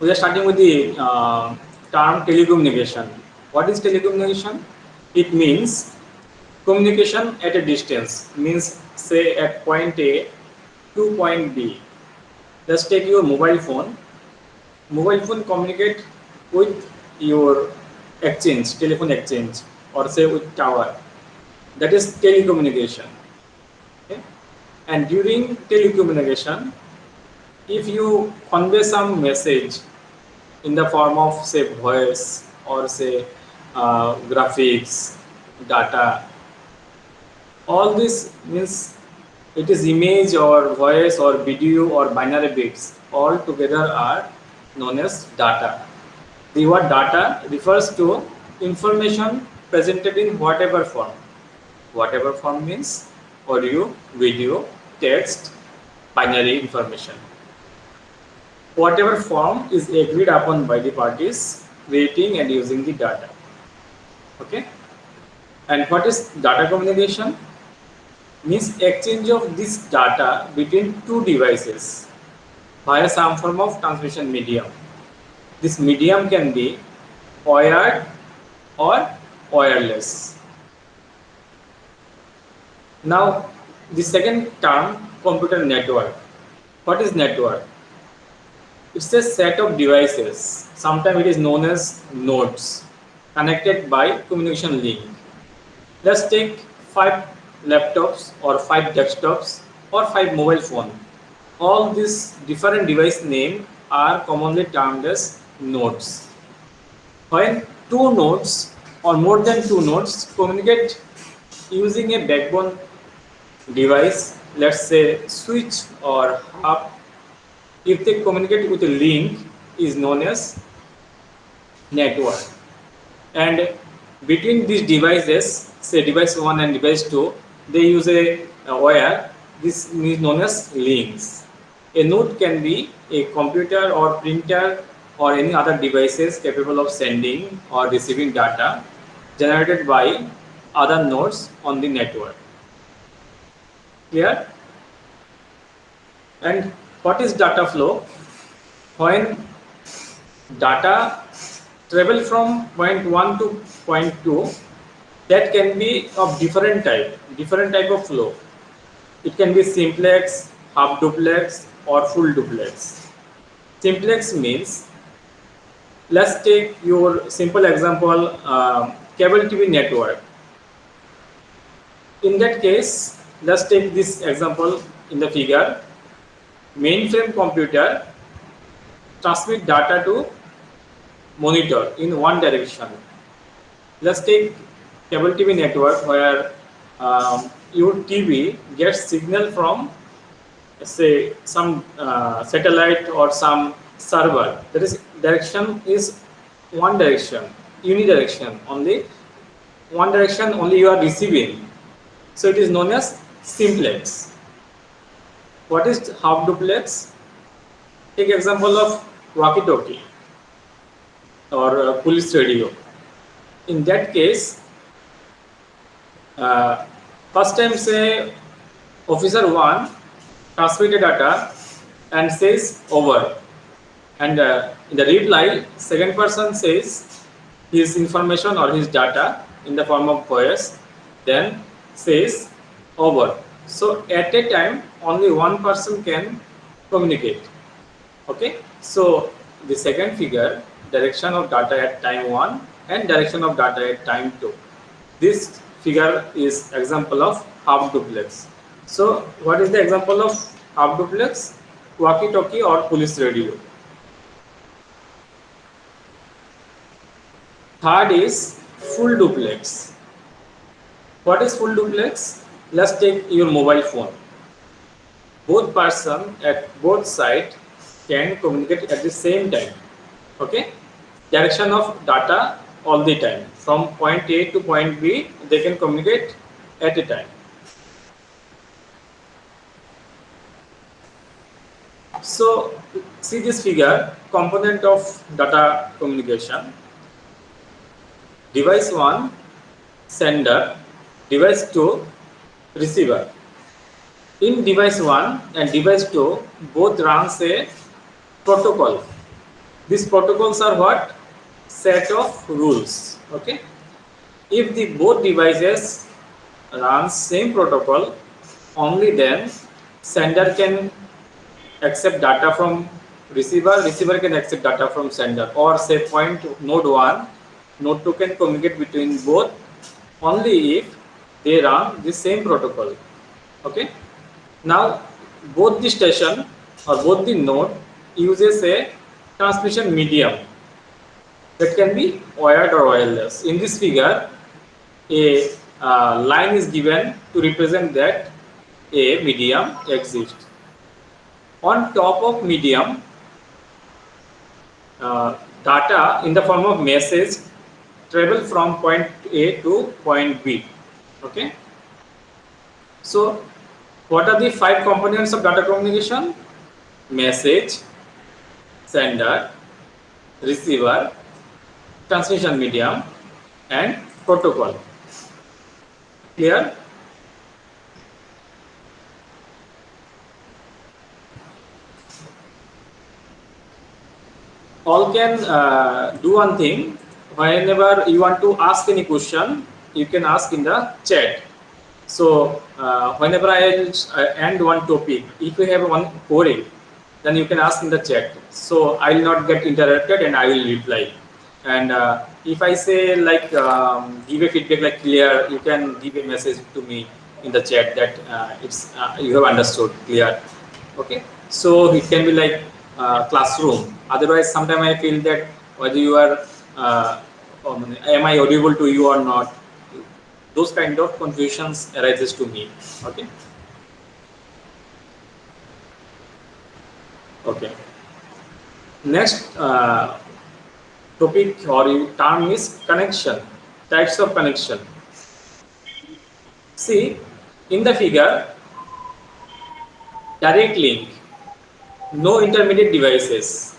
We are starting with the term telecommunication. What is telecommunication? It means communication at a distance, means say at point A to point B. Let's take your mobile phone. Mobile phone communicate with your exchange, telephone exchange, or say with tower. That is telecommunication. Okay? And during telecommunication, if you convey some message in the form of say voice or say graphics, data, all this means it is image or voice or video or binary bits all together are known as data. The word data refers to information presented in whatever form. Whatever form means audio, video, text, binary information. Whatever form is agreed upon by the parties creating and using the data. Okay. And what is data communication? Means exchange of this data between two devices via some form of transmission medium. This medium can be wired or wireless. Now, the second term, computer network. What is network? It's a set of devices. Sometimes it is known as nodes connected by communication link. Let's take 5 laptops or 5 desktops or 5 mobile phone. All these different device name are commonly termed as nodes. When two nodes or more than two nodes communicate using a backbone device, let's say switch or hub, if they communicate with a link is known as network. And between these devices, say device 1 and device 2, they use a wire. This is known as links. A node can be a computer or printer or any other devices capable of sending or receiving data generated by other nodes on the network. Clear? And what is data flow? When data travel from point 1 to point 2, that can be of different type of flow. It can be simplex, half duplex or full duplex. Simplex means, let's take your simple example, cable TV network. In that case, let's take this example in the figure. Mainframe computer transmit data to monitor in one direction. Let's take cable TV network where your TV gets signal from say some satellite or some server. That is direction is one direction, unidirection, only one direction only you are receiving. So it is known as simplex. What is half duplex? Take example of walkie-talkie or police radio. In that case, first time say officer 1 transmitted data and says over, and in the reply second person says his information or his data in the form of voice, then says over. So at a time only one person can communicate. Okay, so the second figure, direction of data at time 1 and direction of data at time 2. This figure is example of half duplex. So what is the example of half duplex? Walkie-talkie or police radio. Third is full duplex. What is full duplex? Let's take your mobile phone. Both person at both sides can communicate at the same time. Okay, direction of data all the time from point A to point B, they can communicate at a time. So see this figure, component of data communication. Device 1 sender, device 2 receiver. In device 1 and device 2 both runs a protocol. These protocols are what? Set of rules. Okay. If the both devices run same protocol, only then sender can accept data from receiver, receiver can accept data from sender, or say point node 1, node 2 can communicate between both only if they run the same protocol. Okay. Now both the station or both the node uses a transmission medium that can be wired or wireless. In this figure, a line is given to represent that a medium exists. On top of medium, data in the form of message travel from point A to point B. Okay. So, what are the 5 components of data communication? Message, sender, receiver, transmission medium, and protocol. Clear? All can do one thing. Whenever you want to ask any question, you can ask in the chat. So whenever I end one topic, if you have one query, then you can ask in the chat. So I will not get interrupted and I will reply. And if I say like give a feedback like clear, you can give a message to me in the chat that it's you have understood clear. Okay. So it can be like classroom. Otherwise, sometimes I feel that whether you are am I audible to you or not, those kind of confusions arises to me. Okay. Okay. Next topic or term is connection. Types of connection. See in the figure, direct link, no intermediate devices.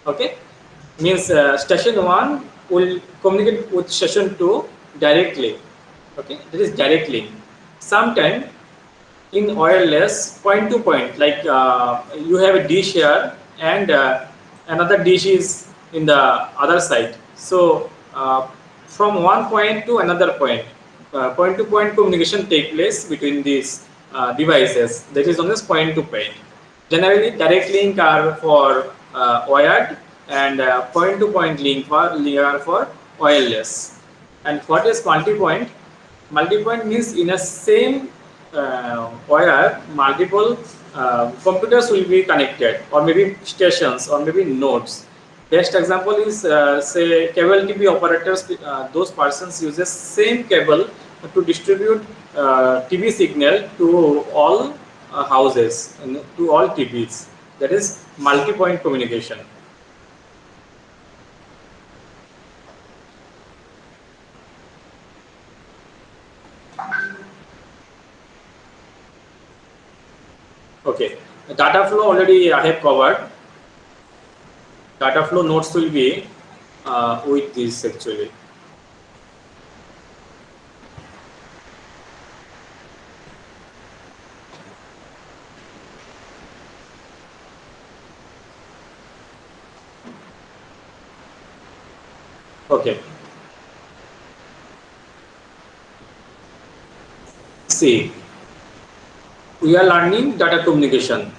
Okay, means station 1 will communicate with station 2 directly. Okay, that is direct link. Sometimes in wireless, point to point, like you have a dish here and another dish is in the other side. So from one point to another point, point to point communication take place between these devices. That is known as point to point. Generally, direct link are for wired, and point to point link are for wireless. And what is multi-point? Multi-point means in a same wire, multiple computers will be connected, or maybe stations, or maybe nodes. Best example is say cable TV operators. Those persons uses same cable to distribute TV signal to all houses, to all TVs. That is multi-point communication. Okay, data flow already I have covered. Data flow nodes will be with this actually. Okay. See, we are learning data communication.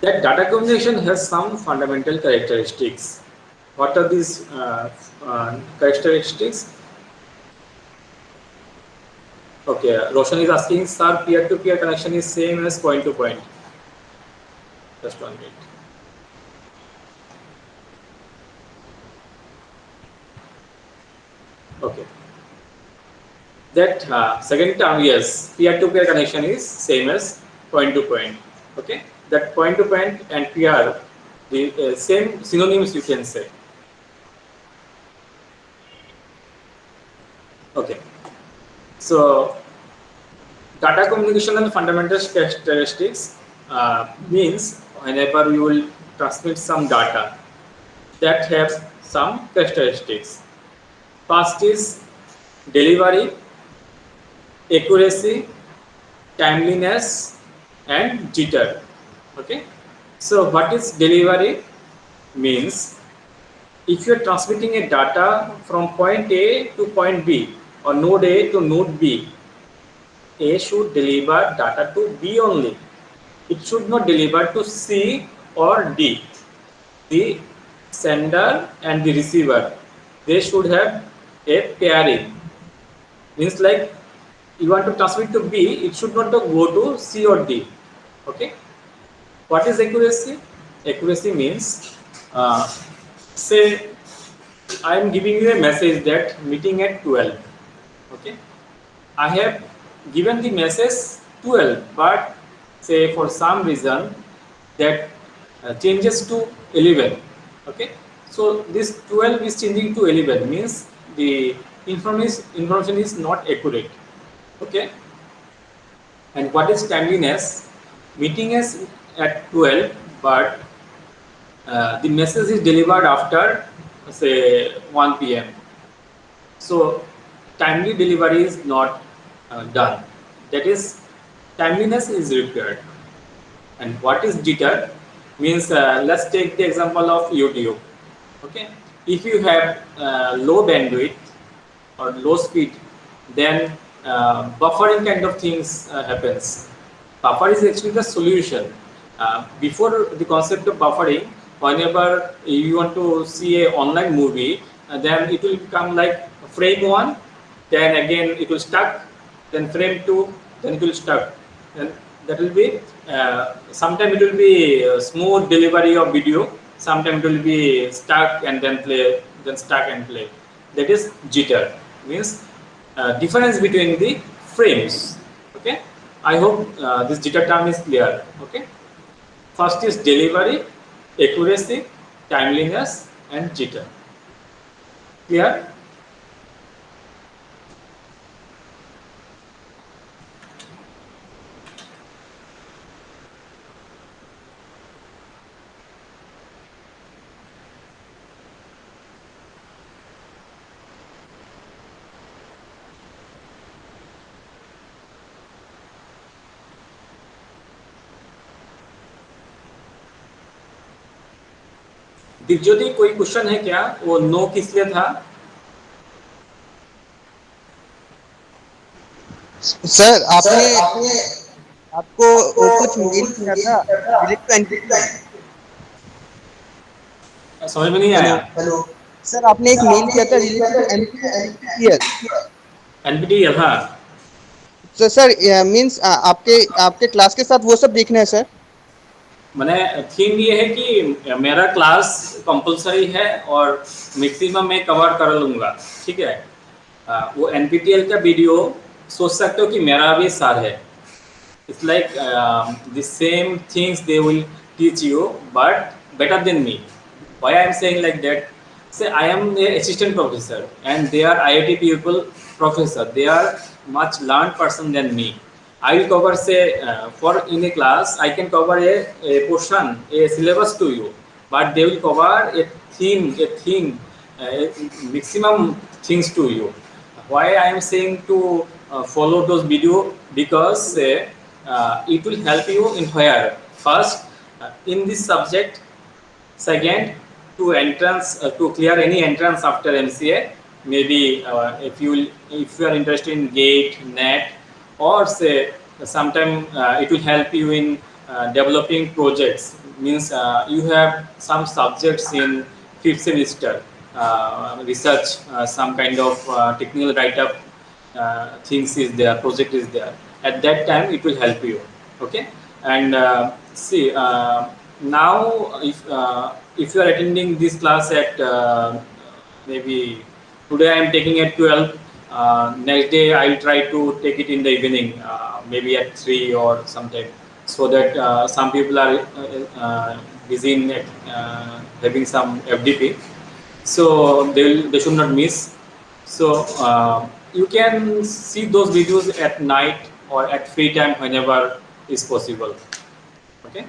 That data communication has some fundamental characteristics. What are these characteristics? Okay, Roshan is asking, sir, peer-to-peer connection is same as point-to-point. Just 1 minute. Okay. That second term, yes, peer-to-peer connection is same as point-to-point. Okay, that point-to-point and peer, the same synonyms you can say. Okay, so data communication and fundamental characteristics means whenever you will transmit some data that have some characteristics. First is delivery, accuracy, timeliness, and jitter. Okay, so what is delivery? means if you are transmitting a data from point A to point B or node A to node B, A should deliver data to B only. It should not deliver to C or D. The sender and the receiver, they should have a pairing. Means like you want to transmit to B, it should not go to C or D. Okay. What is accuracy? Accuracy means, say I am giving you a message that meeting at 12. Okay. I have given the message 12, but say for some reason that changes to 11. Okay. So this 12 is changing to 11 means the information is not accurate. Okay. And what is timeliness? Meeting is at 12, but the message is delivered after say 1 p.m. So timely delivery is not done. That is, timeliness is required. And what is jitter? Means let's take the example of YouTube. Okay, if you have low bandwidth or low speed, then buffering kind of things happens. Buffer is actually the solution. Before the concept of buffering, whenever you want to see a online movie, then it will become like frame 1, then again it will stuck, then frame 2, then it will stuck. And that will be sometime it will be smooth delivery of video, sometime it will be stuck and then play, then stuck and play. That is jitter. Means difference between the frames. Okay, I hope this jitter term is clear. Okay, first is delivery, accuracy, timeliness, and jitter. Clear? दिव्योति, कोई question है क्या? वो no किस लिए था? Sir आपने आपको कुछ मेल किया था रिलेट टू एनपीटीईएल। समझ में नहीं आया। हेलो सर, आपने एक मेल किया था रिलेटेड टू एनपीटीईएल। एनपीटीईएल, हाँ। तो सर मींस आपके क्लास के साथ वो सब देखना है सर। मैंने थीम ये है कि मेरा क्लास कंपलसरी है और मैक्सिमम मैं कवर कर लूँगा, ठीक है। वो एनपीटीईएल का वीडियो सोच सकते हो कि मेरा भी सर है। It's like the same things they will teach you, but better than me. Why I am saying like that? Say I am the assistant professor, and they are IIT people professor. They are much learned person than me. I will cover, say, for in a class, I can cover a portion, a syllabus to you, but they will cover a theme, maximum things to you. Why I am saying to follow those video? Because it will help you in where? First, in this subject. Second, to entrance, to clear any entrance after MCA. Maybe if you are interested in GATE, NET, or say sometime it will help you in developing projects. Means you have some subjects in 5th semester, research, some kind of technical write-up things is there, project is there. At that time it will help you. Okay. And see, now if you are attending this class at maybe today I am taking at 12, next day I will try to take it in the evening, maybe at 3 or sometime, so that some people are busy in having some FDP, so they should not miss. So you can see those videos at night or at free time whenever is possible. Okay.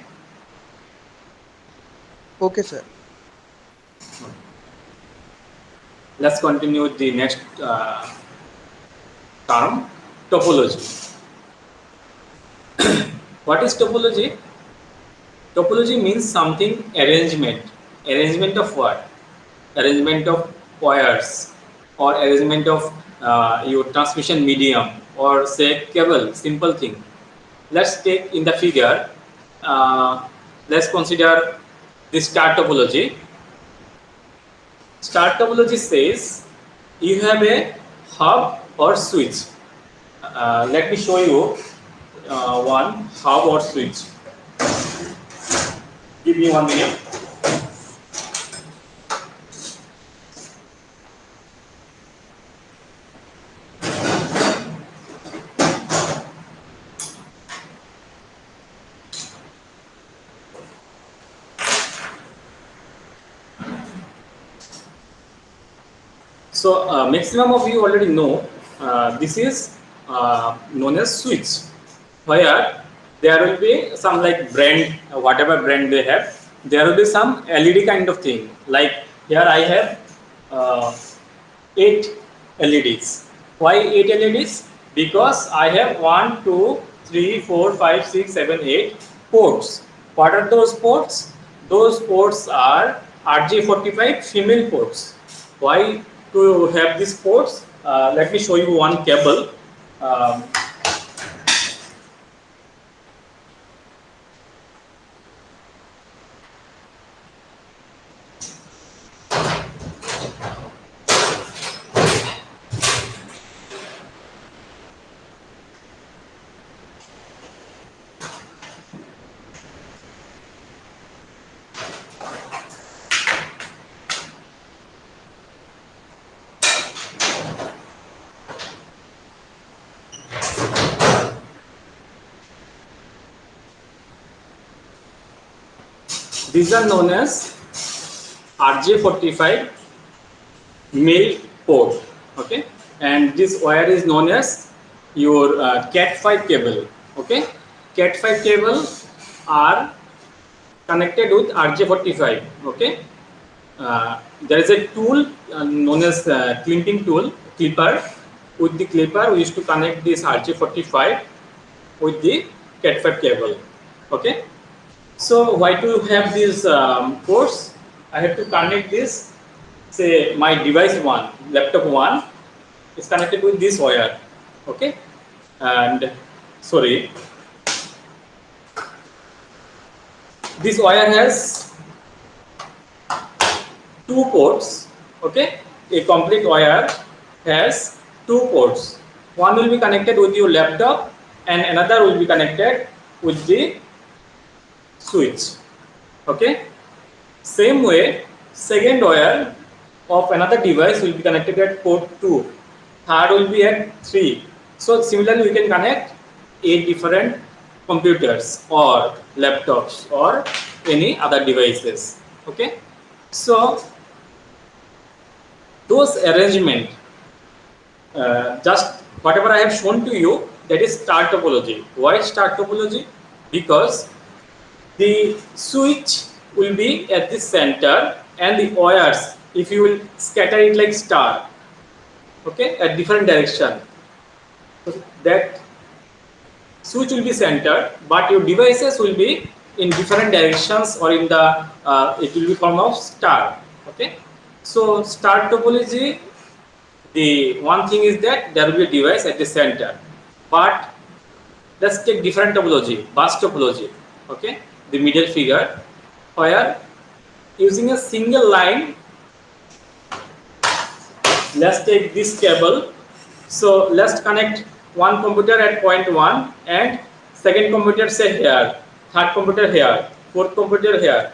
Okay sir. Let's continue with the next term, topology. What is topology? Topology means something arrangement. arrangement of what? Arrangement of wires or arrangement of your transmission medium or say cable, simple thing. Let's take in the figure, let's consider the star topology. Star topology says you have a hub or switch. Let me show you one hub or switch. Give me 1 minute. So maximum of you already know this is known as switch, where there will be some like brand, whatever brand they have, there will be some LED kind of thing. Like here I have 8 LEDs. Why 8 LEDs? Because I have 1, 2, 3, 4, 5, 6, 7, 8 ports. What are those ports? Those ports are RJ45 female ports. Why to have these ports? Let me show you one cable. Um, These are known as RJ45 male port, okay, and this wire is known as your Cat5 cable, okay. Cat5 cable are connected with RJ45, okay. There is a tool known as clipping tool, clipper. With the clipper, we used to connect this RJ45 with the Cat5 cable, okay. So why to have this ports? I have to connect this. Say my device 1, laptop 1 is connected with this wire, okay. And sorry, this wire has 2 ports, okay. A complete wire has 2 ports. One will be connected with your laptop and another will be connected with the switch, okay. Same way, second wire of another device will be connected at port 2, third will be at 3. So similarly we can connect 8 different computers or laptops or any other devices, okay. So those arrangement, just whatever I have shown to you, that is star topology. Why star topology? Because the switch will be at the center and the wires, if you will scatter it like star, okay, at different direction, so that switch will be centered, but your devices will be in different directions or in the it will be form of star, okay. So star topology, the one thing is that there will be a device at the center, but let's take different topology, bus topology, okay, the middle figure, where using a single line, let's take this cable. So let's connect one computer at point 1 and second computer say here, third computer here, fourth computer here,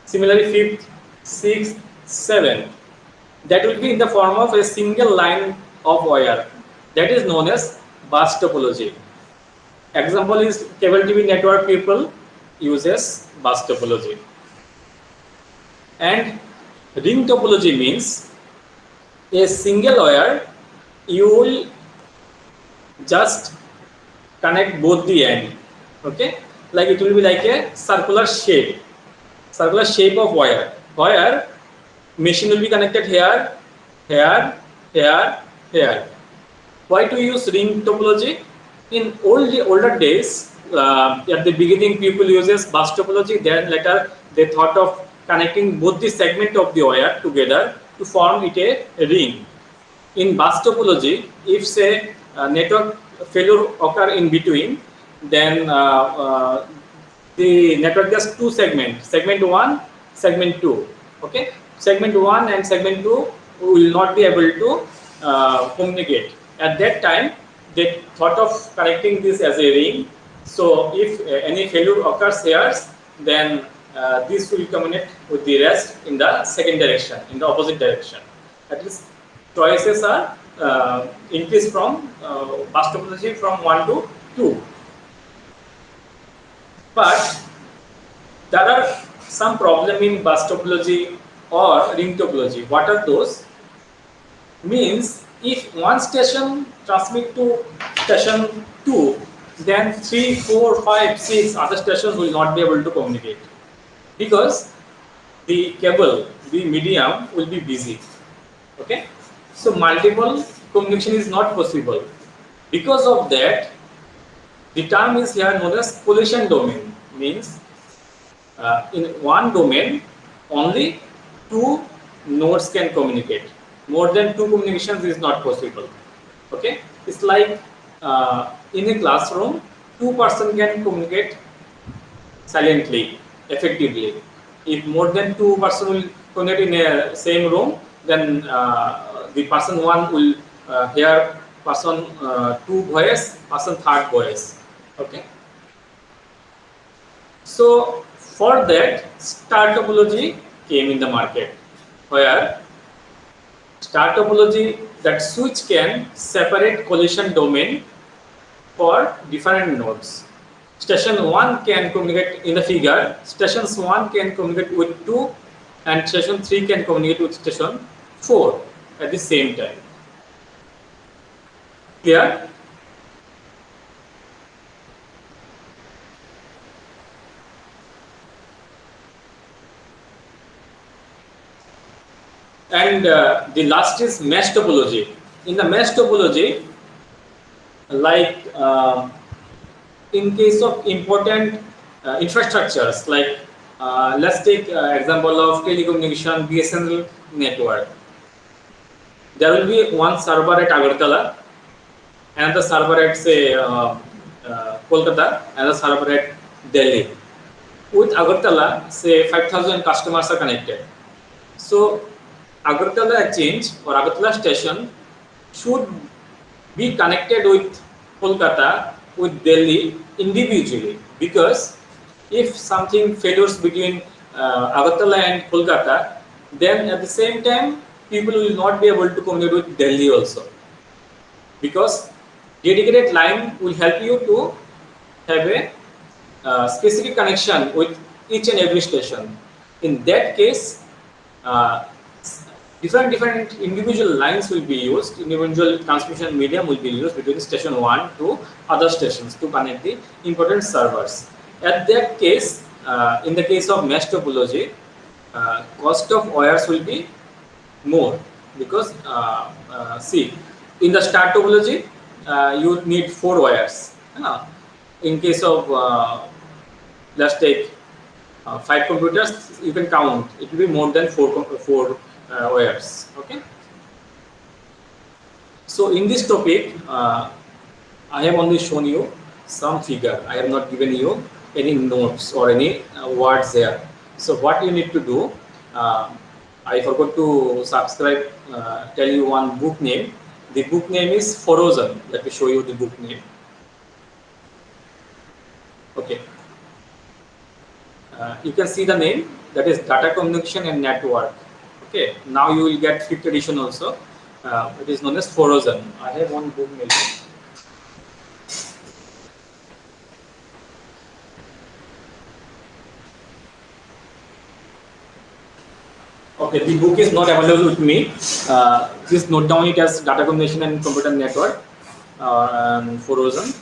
similarly fifth, sixth, seventh. That will be in the form of a single line of wire. That is known as bus topology. Example is cable TV network people uses bus topology. And ring topology means a single wire, you will just connect both the end, okay, like it will be like a circular shape of wire, where machine will be connected here, here, here, here. Why to use ring topology? In older days, at the beginning people uses bus topology, then later they thought of connecting both the segment of the wire together to form it a ring. In bus topology, if say network failure occur in between, then the network has two segments, segment 1, segment 2. Okay, segment 1 and segment 2 will not be able to communicate. At that time, they thought of connecting this as a ring. So if any failure occurs here, then this will communicate with the rest in the second direction, in the opposite direction. At least choices are increased from bus topology from 1 to 2. But there are some problem in bus topology or ring topology. What are those? Means if one station transmit to station 2, then 3, 4, 5, 6 other stations will not be able to communicate because the cable, the medium will be busy. Okay, so multiple communication is not possible. Because of that, the term is here known as collision domain. Means in one domain only two nodes can communicate. More than two communications is not possible. Okay, it's like in a classroom, two person can communicate silently, effectively. If more than two person will connect in a same room, then the person one will hear person two voice, person third voice. Okay. So for that, star topology came in the market, where star topology, that switch can separate collision domain for different nodes. Station 1 can communicate in the figure, stations 1 can communicate with 2 and station 3 can communicate with station 4 at the same time. Clear? And the last is mesh topology. In the mesh topology, like in case of important infrastructures, like let's take example of telecommunication BSNL network. There will be one server at Agartala, another server at say Kolkata, another server at Delhi. With Agartala, say 5,000 customers are connected. So Agartala exchange or Agartala station should be connected with Kolkata, with Delhi individually, because if something failures between Agartala and Kolkata, then at the same time people will not be able to communicate with Delhi also, because dedicated line will help you to have a specific connection with each and every station. In that case, uh, different individual lines will be used, individual transmission medium will be used between station 1 to other stations to connect the important servers. At that case, in the case of mesh topology, cost of wires will be more, because see, in the star topology you need 4 wires. In case of let's take 5 computers, you can count, it will be more than 4 wires. Okay, so in this topic I have only shown you some figure. I have not given you any notes or any words there. So what you need to do, I forgot to subscribe, tell you one book name. The book name is Forozen. Let me show you the book name. Okay, you can see the name, that is Data Communication and Network. Okay, now you will get 5th edition also. It is known as Forozen. I have one book maybe. Okay, the book is not available with me. Please note down it as Data Communication and Computer Network and Forozen.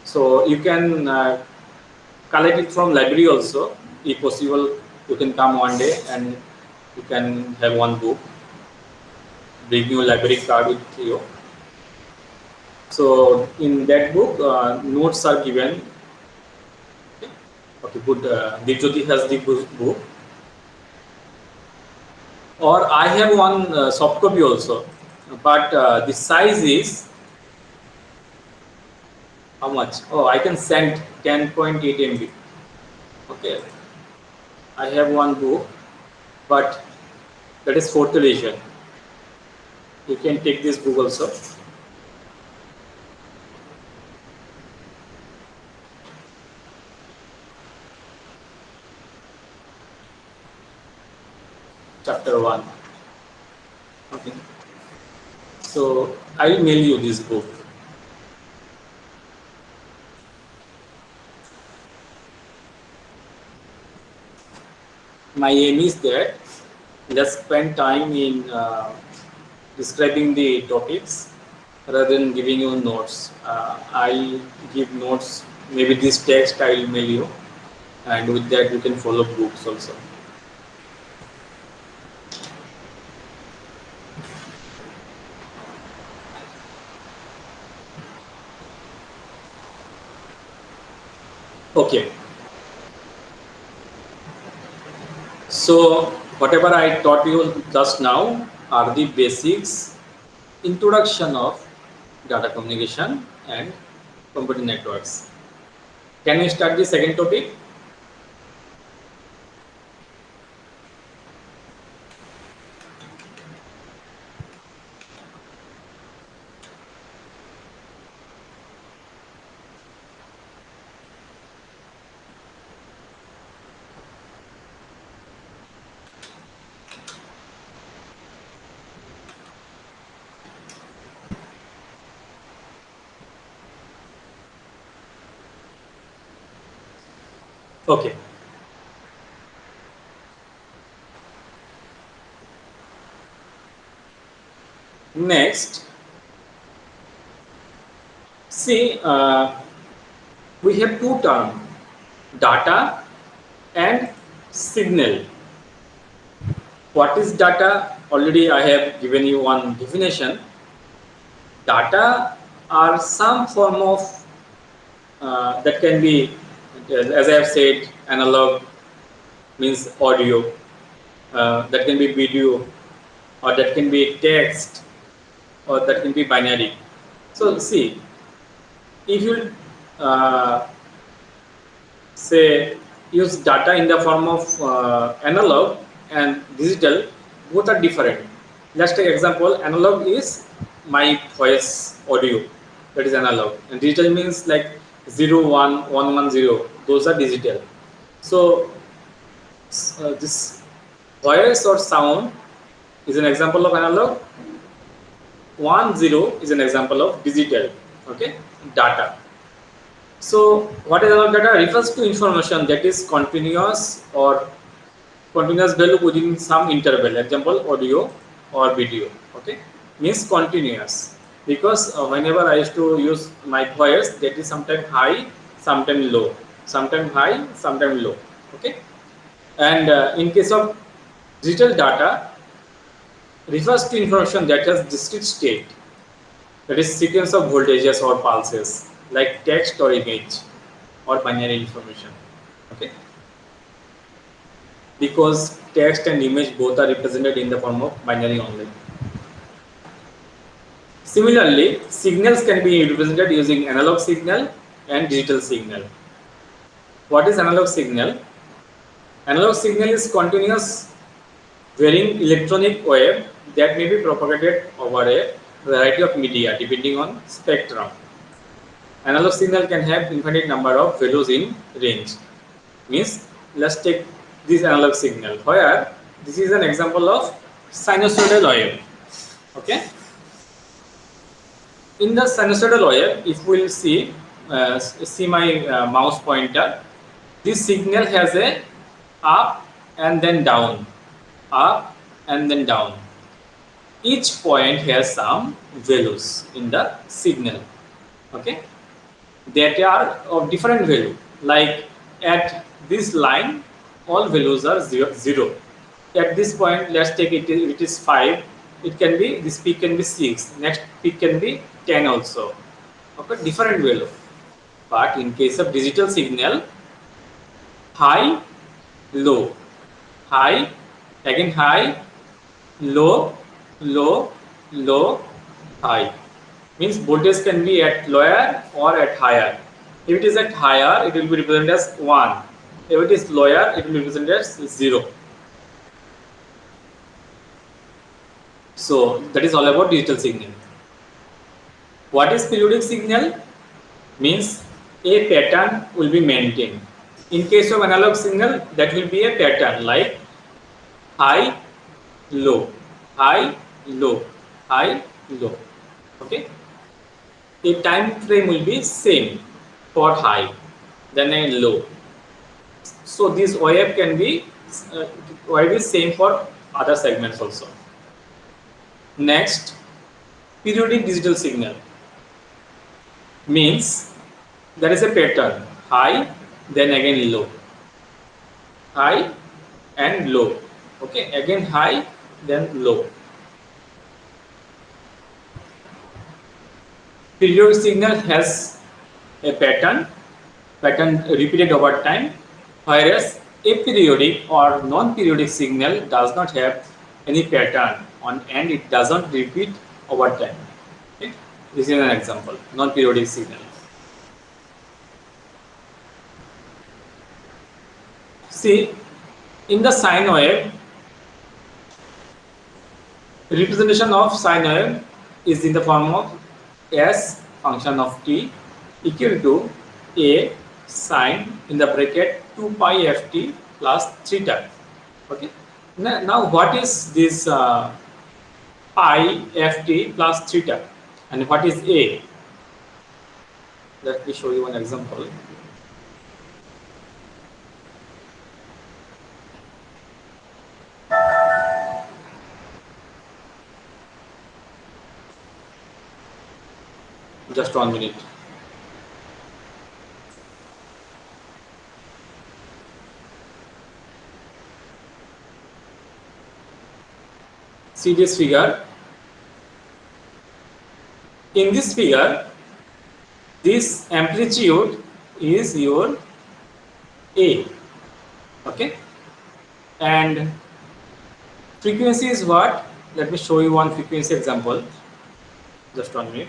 So you can collect it from library also. If possible, you can come one day and you can have one book. Bring your library card with you. So in that book, notes are given. Okay, good. Deepjyoti has the book. or I have one soft copy also, but the size is how much? Oh, I can send 10.8 MB. Okay, I have one book, but that is fourth edition. You can take this book also. Chapter 1. Okay. So I will mail you this book. My aim is that just spend time in describing the topics rather than giving you notes. I'll give notes, maybe this text I will mail you, and with that you can follow books also. Okay. So whatever I taught you just now are the basics introduction of data communication and computer networks. Can we start the second topic? Okay. Next, see, we have two terms, data and signal. What is data? Already I have given you one definition. Data are some form of that can be, as I have said, analog means audio, that can be video, or that can be text, or that can be binary. So see, if you say use data in the form of analog and digital, both are different. Let's take example, analog is my voice audio, that is analog, and digital means like 0 1 1 1 0, those are digital. So this voice or sound is an example of analog, 1 0 is an example of digital. Okay, data. So what is analog data? Refers to information that is continuous or continuous value within some interval. Example, audio or video. Okay, means continuous. Because whenever I used to use my voice, that is sometimes high, sometimes low, sometimes high, sometimes low. Okay, and in case of digital data, refers to information that has discrete state, that is sequence of voltages or pulses, like text or image or binary information. Okay, because text and image both are represented in the form of binary only. Similarly, signals can be represented using analog signal and digital signal. What is analog signal? Analog signal is continuous varying electronic wave that may be propagated over a variety of media depending on spectrum. Analog signal can have infinite number of values in range. Means, let's take this analog signal where this is an example of sinusoidal wave. Okay, in the sinusoidal wave, if we will see my mouse pointer, this signal has a up and then down, up and then down. Each point has some values in the signal. Okay, that are of different value. Like at this line, all values are zero. At this point, let's take it is 5. It can be, this peak can be 6. Next peak can be 10 also. Okay, different value. But in case of digital signal, high, low, high, again high, low, low, low, high. Means voltage can be at lower or at higher. If it is at higher, it will be represented as 1. If it is lower, it will be represented as 0. So that is all about digital signal. What is periodic signal? Means a pattern will be maintained. In case of analog signal, that will be a pattern like high, low, high, low, high, low. Okay. A time frame will be same for high, then a low. So this wave can be wave is same for other segments also. Next, periodic digital signal means there is a pattern high, then again low, high and low. Okay, again high, then low. Periodic signal has a pattern repeated over time, whereas aperiodic or non-periodic signal does not have any pattern on and it doesn't repeat over time. Okay? This is an example, non-periodic signal. See, in the sine wave, representation of sine wave is in the form of s function of t equal to a sine in the bracket 2 pi ft plus theta. Okay. Now what is this pi ft plus theta and what is a? Let me show you one example. Just 1 minute. See this figure. In this figure, this amplitude is your A. Okay. And frequency is what? Let me show you one frequency example. Just 1 minute.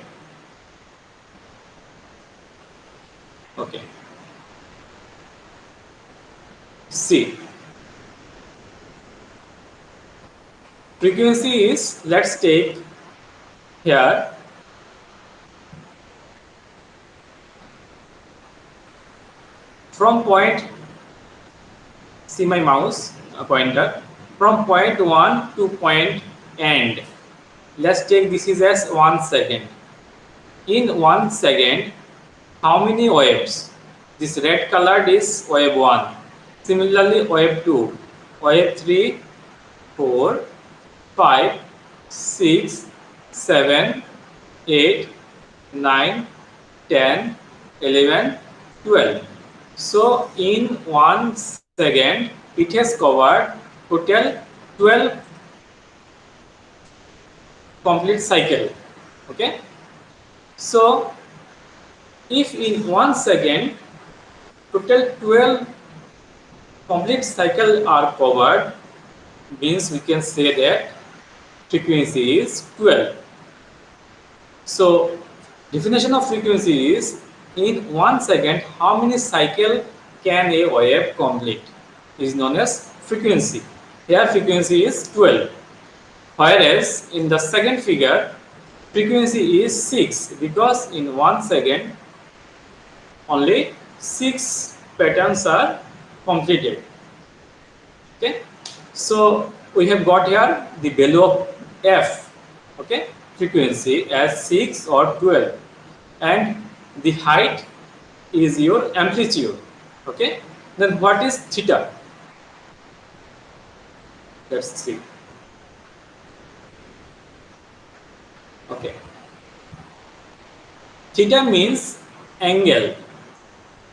Okay. See. Frequency is, let's take here from point, see my mouse pointer, from point 1 to point end. Let's take this is as 1 second. In 1 second, how many waves? This red colored is wave 1. Similarly, wave 2, wave 3, 4, 5, 6, 7, 8, 9, 10, 11, 12. So in 1 second, it has covered total 12 complete cycle. Okay. So if in 1 second total 12 complete cycle are covered, means we can say that frequency is 12. So definition of frequency is in 1 second how many cycle can a wave complete is known as frequency. Here frequency is 12, whereas in the second figure frequency is 6 because in 1 second only 6 patterns are completed. Okay, so we have got here the value of f, okay, frequency as 6 or 12, and the height is your amplitude. Okay, then what is theta? Let's see. Okay, theta means angle.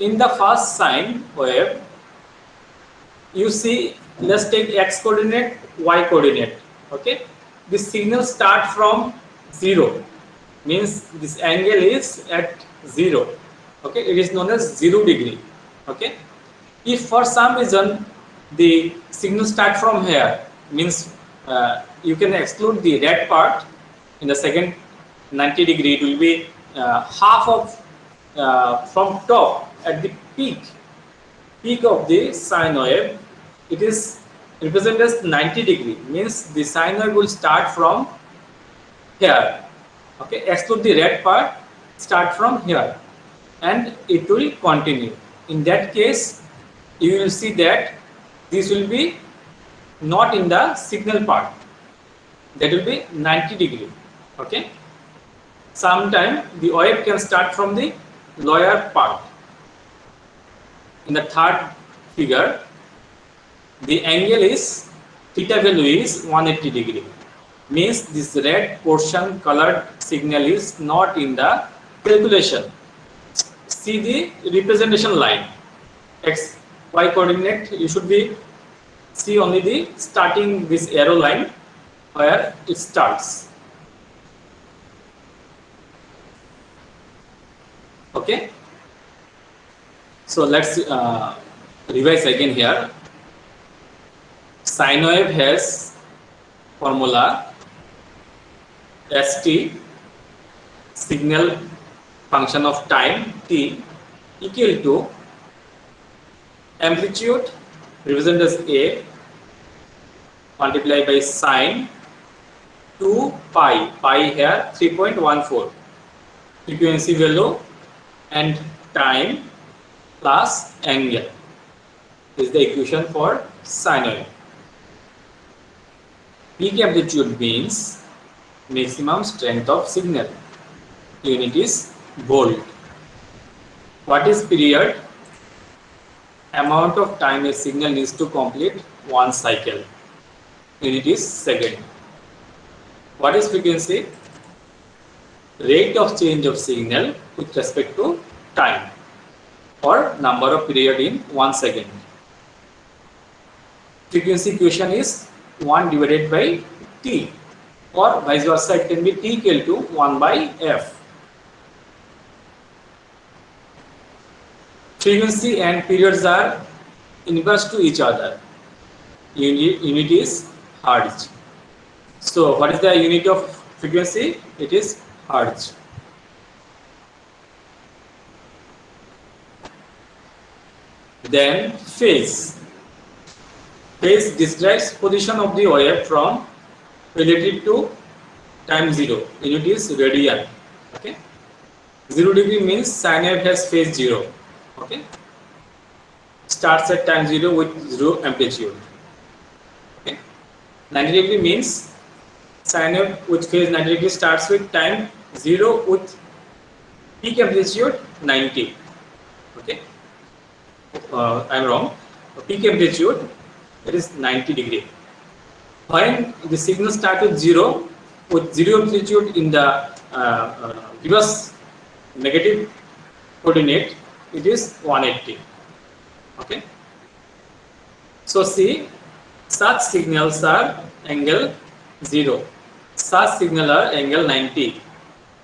In the first sine wave, you see, let's take x coordinate, y coordinate. Okay, this signal start from 0, means this angle is at 0. Okay, it is known as 0 degree. Okay, if for some reason the signal start from here, means you can exclude the red part. In the second 90 degree, it will be half of from top at the peak of the sine wave. It is represented as 90 degree, means the sine wave will start from here. Okay, exclude the red part, start from here, and it will continue. In that case, you will see that this will be not in the signal part, that will be 90 degree. Okay, sometime the wave can start from the lower part. In the third figure, the angle is theta value is 180 degree, means this red portion colored signal is not in the calculation. See the representation line, x y coordinate, you should be see only the starting this arrow line where it starts. Okay, so let's revise again here. Sine wave has formula st, signal function of time t, equal to amplitude represented as a multiplied by sine 2 pi, pi here 3.14, frequency value and time plus angle is the equation for sine wave. Peak amplitude means maximum strength of signal. Unit is volt. What is period? Amount of time a signal needs to complete one cycle. Unit is second. What is frequency? Rate of change of signal with respect to time, or number of period in 1 second. Frequency equation is 1 divided by t, or vice versa, it can be t equal to 1 by f. Frequency and periods are inverse to each other. Unit is hertz. So what is the unit of frequency? It is hertz. Then phase. Phase describes position of the wave from relative to time 0. Unit is radian. Okay. 0 degree means sine wave has phase 0. Okay. Starts at time 0 with 0 amplitude. Okay. 90 degree means sine wave with phase 90 degree starts with time 0 with peak amplitude 90. Okay. I am wrong. Peak amplitude, it is 90 degree. When the signal starts with 0 amplitude in the reverse negative coordinate, it is 180. Okay. So see, such signals are angle 0, such signal are angle 90,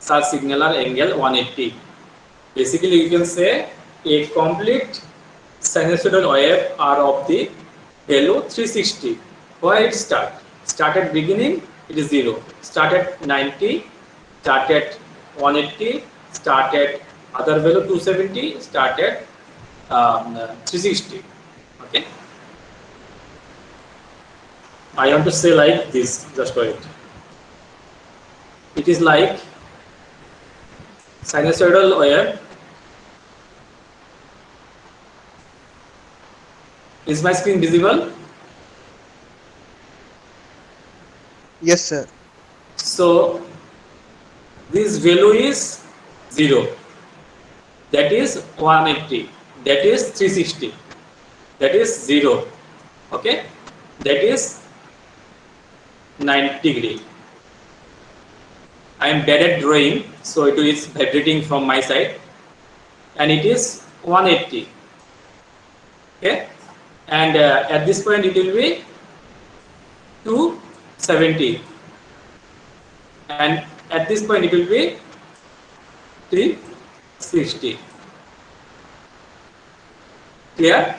such signal are angle 180. Basically, you can say a complete sinusoidal wave are of the value 360. Where it start? Start at beginning, it is 0. Start at 90, start at 180, start at other value 270, start at 360. Okay. I want to say like this, just wait. It is like sinusoidal wave. Is my screen visible? Yes, sir. So this value is 0, that is 180, that is 360, that is 0. Okay, that is 90 degree. I am bad at drawing, so it is vibrating from my side, and it is 180. Okay, and at this point it will be 270, and at this point it will be 360. Clear?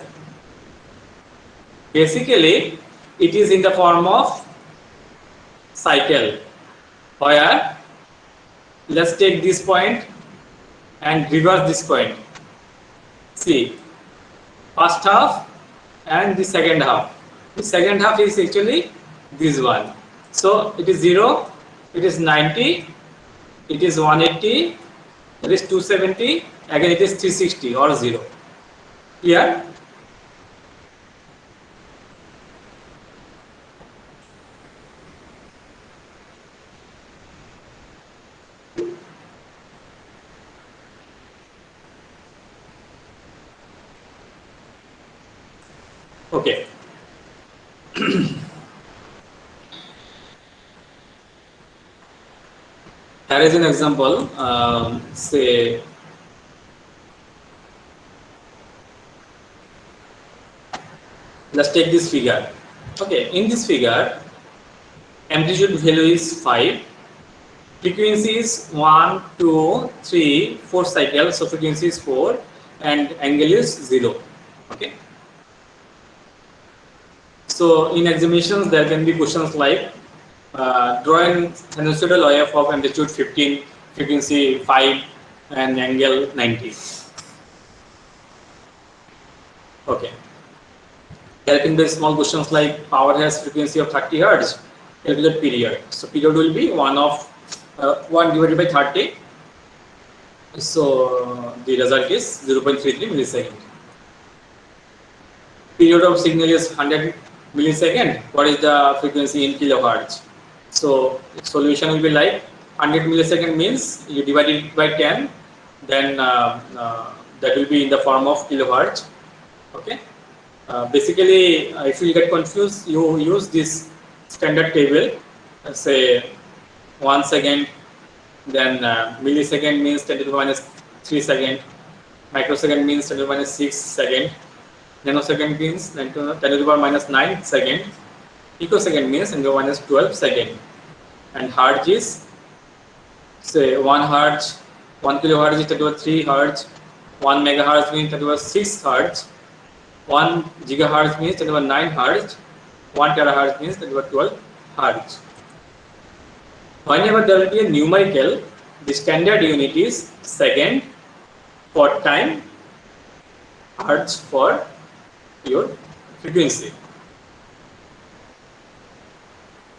Basically, it is in the form of cycle where let's take this point and reverse this point. See, first half and the second half. The second half is actually this one. So it is 0, it is 90, it is 180, it is 270, again it is 360 or 0. Clear? Okay. Here is an example. Say let's take this figure. Okay, in this figure, amplitude value is 5, frequency is 1, 2, 3, 4 cycles, so frequency is 4, and angle is 0. Okay. So in examinations, there can be questions like draw an sinusoidal wave of amplitude 15, frequency 5, and angle 90. Okay. There can be small questions like power has frequency of 30 hertz, calculate period. So period will be 1 divided by 30. So the result is 0.33 millisecond. Period of signal is 100 millisecond. What is the frequency in kilohertz? So solution will be like 100 millisecond means you divide it by 10, then that will be in the form of kilohertz. Okay. Basically, if you get confused, you use this standard table. Say 1 second, then millisecond means 10 to the minus 3 second, microsecond means 10 to the minus 6 second, nanosecond means 10 to the power minus 9 second, picosecond means 10 to the minus 12 second, and hertz is say 1 hertz, 1 kilohertz is 10 to the power 3 hertz, 1 megahertz means 10 to the power 6 hertz, 1 gigahertz means 10 to the power 9 hertz, 1 terahertz means 10 to the power 12 hertz. Whenever there will be a numerical, the standard unit is second for time, hertz for your frequency.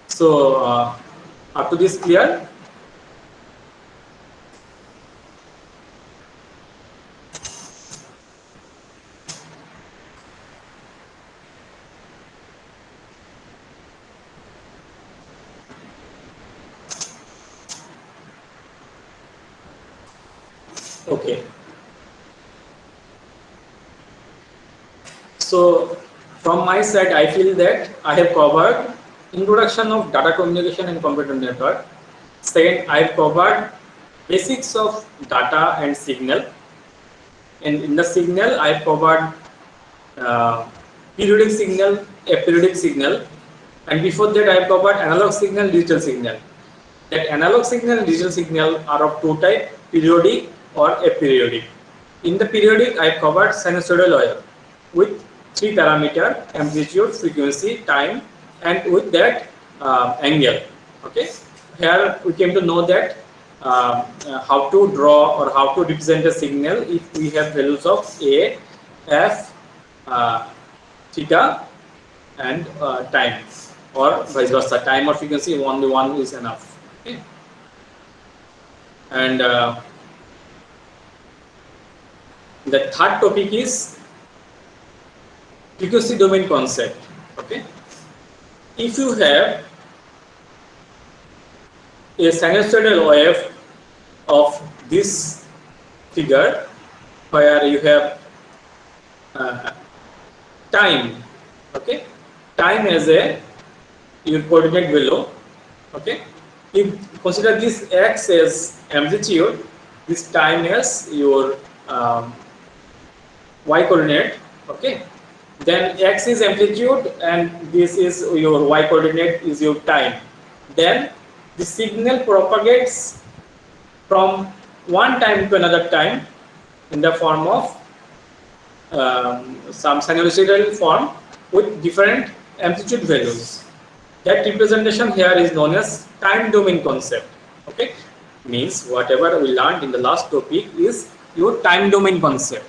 So up to this clear? Okay. So from my side, I feel that I have covered introduction of data communication and computer network. Second, I have covered basics of data and signal. And in the signal, I have covered periodic signal, aperiodic signal. And before that, I have covered analog signal, digital signal. That analog signal and digital signal are of two types, periodic or aperiodic. In the periodic, I have covered sinusoidal wave with 3 parameter: amplitude, frequency, time, and with that angle. Okay. Here we came to know that how to draw or how to represent a signal if we have values of A, F, theta, and time, or vice versa. Time or frequency, only one is enough. Okay. And the third topic is frequency domain concept. Okay. If you have a sinusoidal wave of this figure where you have time, okay, time as a your coordinate value. Okay, if consider this x as amplitude, this time as your y coordinate. Okay, then x is amplitude and this is your y coordinate is your time. Then the signal propagates from one time to another time in the form of some sinusoidal form with different amplitude values. That representation here is known as time domain concept. Okay, means whatever we learned in the last topic is your time domain concept.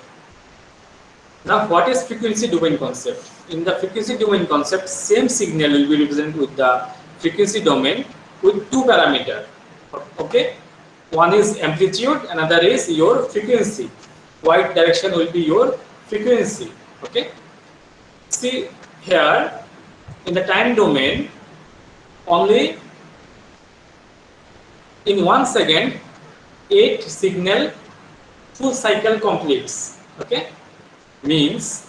Now, what is frequency domain concept? In the frequency domain concept, same signal will be represented with the frequency domain with two parameters. Okay, one is amplitude, another is your frequency. Y direction will be your frequency. Okay, see here in the time domain, only in 1 second 8 signal full cycle completes. Okay, means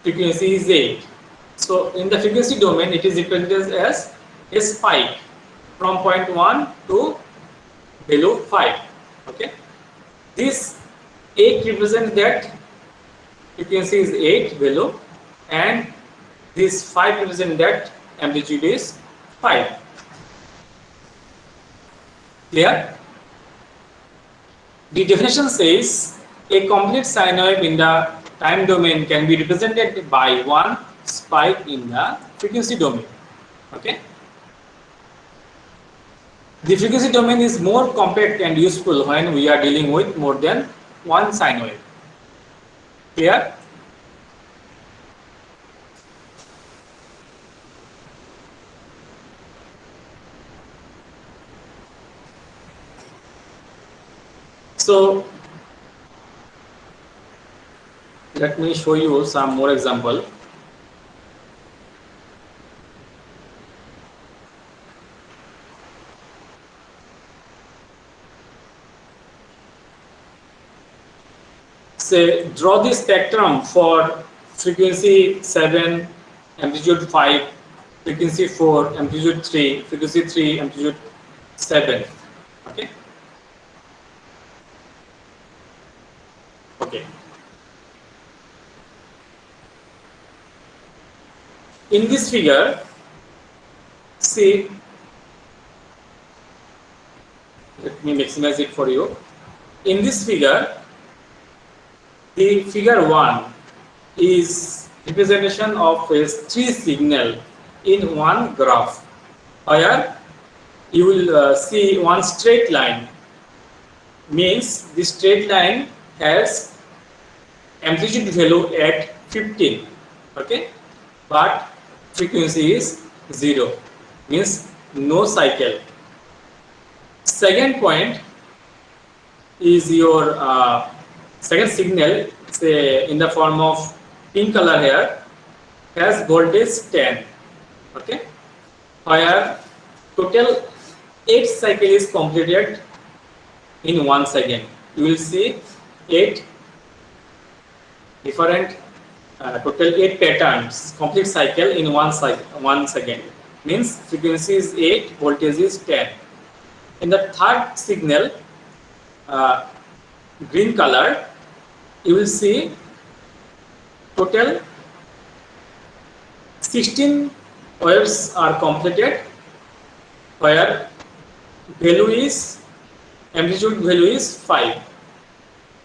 frequency is 8. So in the frequency domain, it is represented as a spike from point 1 to below 5. Okay, this 8 represents that frequency is 8 below, and this 5 represents that amplitude is 5. Clear? The definition says a complete sine wave in the time domain can be represented by one spike in the frequency domain. Okay. The frequency domain is more compact and useful when we are dealing with more than one sine wave. Clear? So let me show you some more example. Say draw the spectrum for frequency 7, amplitude 5, frequency 4, amplitude 3, frequency 3, amplitude 7. Okay. Okay. In this figure, see, let me maximize it for you. In this figure, the figure 1 is representation of a 3 signal in one graph, where you will see one straight line. Means the straight line has amplitude value at 15. Okay, but frequency is 0, means no cycle. Second point is your second signal, say in the form of pink color here, has voltage 10. Okay, where total 8 cycle is completed in 1 second. You will see 8 different total 8 patterns complete cycle in 1 second. Means frequency is 8, voltage is 10. In the third signal, green color, you will see total 16 waves are completed, where value is amplitude value is 5.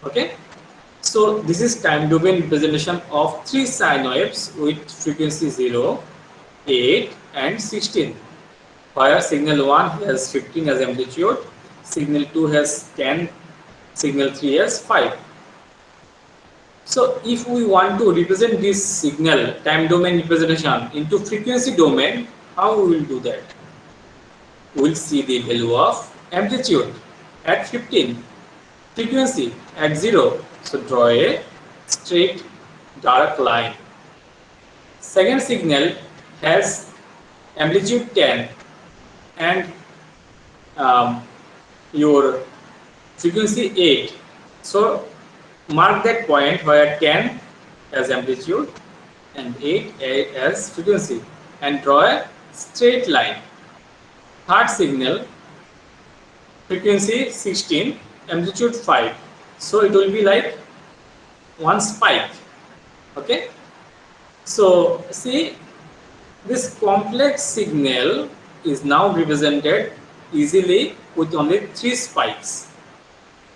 Okay, so this is time domain representation of 3 sine waves with frequency 0, 8 and 16, where signal 1 has 15 as amplitude, signal 2 has 10, signal 3 has 5. So if we want to represent this signal time domain representation into frequency domain, how we will do that? We will see the value of amplitude at 15, frequency at 0. So draw a straight dark line. Second signal has amplitude 10 and your frequency 8. So mark that point where 10 as amplitude and 8 as frequency and draw a straight line. Third signal, frequency 16, amplitude 5. So it will be like one spike. Okay. So see, this complex signal is now represented easily with only 3 spikes.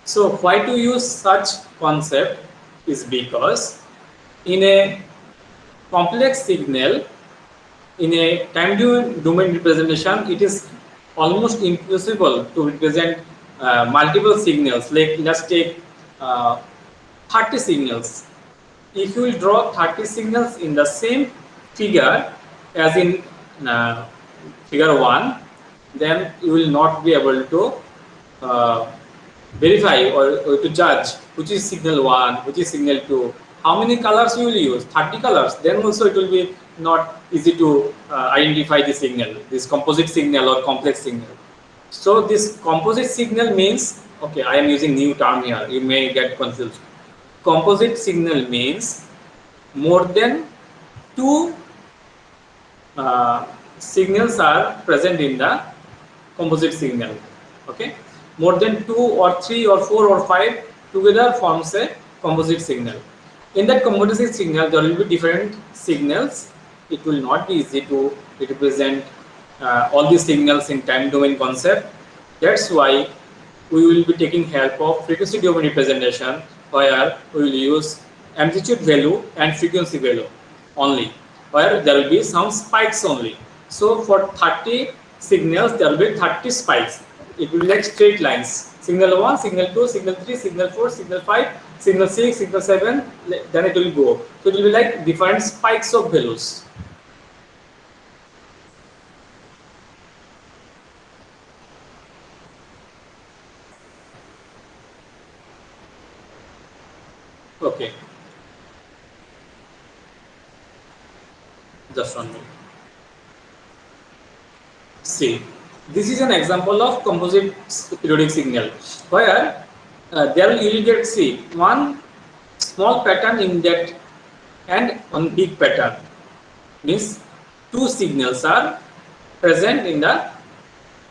So why to use such concept is because in a complex signal in a time domain representation, it is almost impossible to represent multiple signals. Like let's take 30 signals. If you will draw 30 signals in the same figure as in uh, figure 1, then you will not be able to uh, verify or to judge which is signal 1, which is signal 2, how many colors you will use, 30 colors, then also it will be not easy to identify the signal, this composite signal or complex signal. So this composite signal means, okay, I am using new term here, you may get confused. Composite signal means more than two signals are present in the composite signal. Okay, more than 2 or 3 or 4 or 5 together forms a composite signal. In that composite signal, there will be different signals. It will not be easy to represent all these signals in time domain concept. That's why we will be taking help of frequency domain representation, where we will use amplitude value and frequency value only, where there will be some spikes only. So for 30 signals, there will be 30 spikes. It will be like straight lines. Signal 1, signal 2, signal 3, signal 4, signal 5, signal 6, signal 7, then it will go. So it will be like different spikes of values. Okay. Just 1 minute. See, this is an example of composite periodic signal, where there you will get, see, one small pattern in that and one big pattern. Means two signals are present in the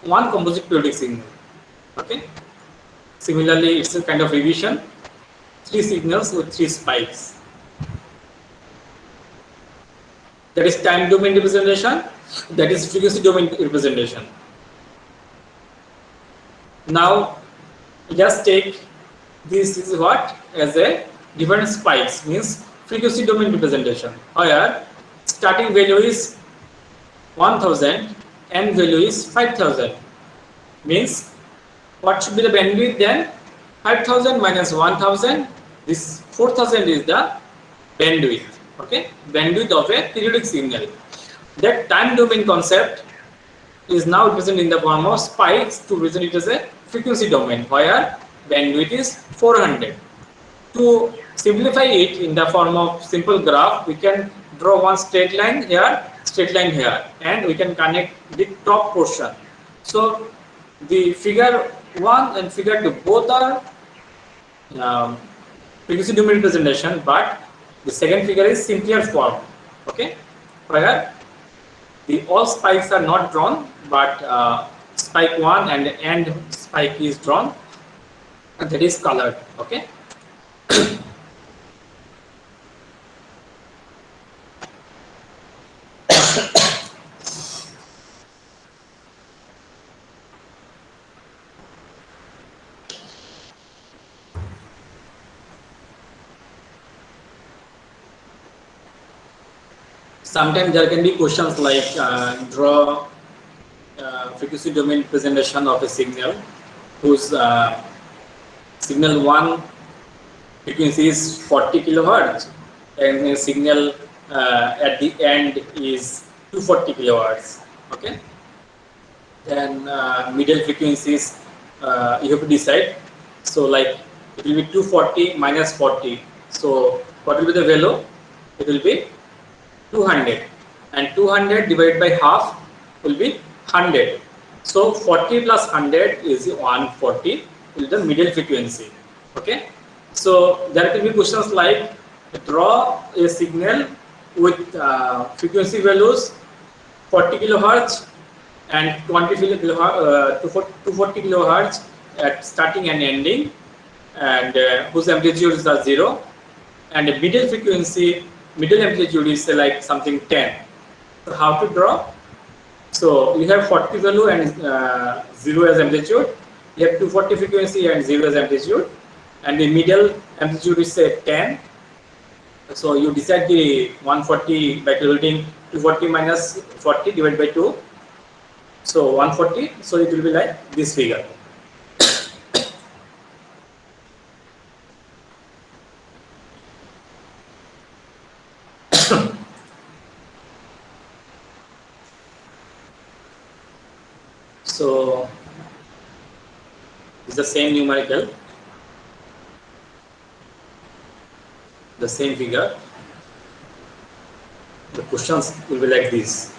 one composite periodic signal. Okay. Similarly, it's a kind of revision. 3 signals with 3 spikes. That is time domain representation. That is frequency domain representation. Now, just take this is what as a different spikes, means frequency domain representation, where starting value is 1000 and value is 5000. Means what should be the bandwidth then? 5000 minus 1000, this 4000 is the bandwidth. Okay, bandwidth of a periodic signal. That time domain concept is now represented in the form of spikes to represent it as a frequency domain, where bandwidth is 400. To simplify it in the form of simple graph, we can draw one straight line here, and we can connect the top portion. So the figure 1 and figure 2 both are frequency domain representation, but the second figure is simpler form. Okay, where the all spikes are not drawn, but spike 1 and end spike is drawn, and that is colored. Okay. Sometimes there can be questions like draw frequency domain representation of a signal whose signal 1 frequency is 40 kilohertz and a signal at the end is 240 kilohertz. Okay, then middle frequencies you have to decide. So like it will be 240 minus 40. So what will be the value? It will be 200, and 200 divided by half will be 100. So 40 plus 100 is 140, is the middle frequency. Okay, so there can be questions like draw a signal with frequency values 40 kilohertz and 240 kilohertz at starting and ending, and whose amplitudes are 0, and the middle frequency, middle amplitude is like something 10. So how to draw? So you have 40 value and 0 as amplitude. You have 240 frequency and 0 as amplitude, and the middle amplitude is say 10, So you decide the 140 by calculating 240 minus 40 divided by 2. So 140. So it will be like this figure. So it's the same numerical, the same figure. The questions will be like this.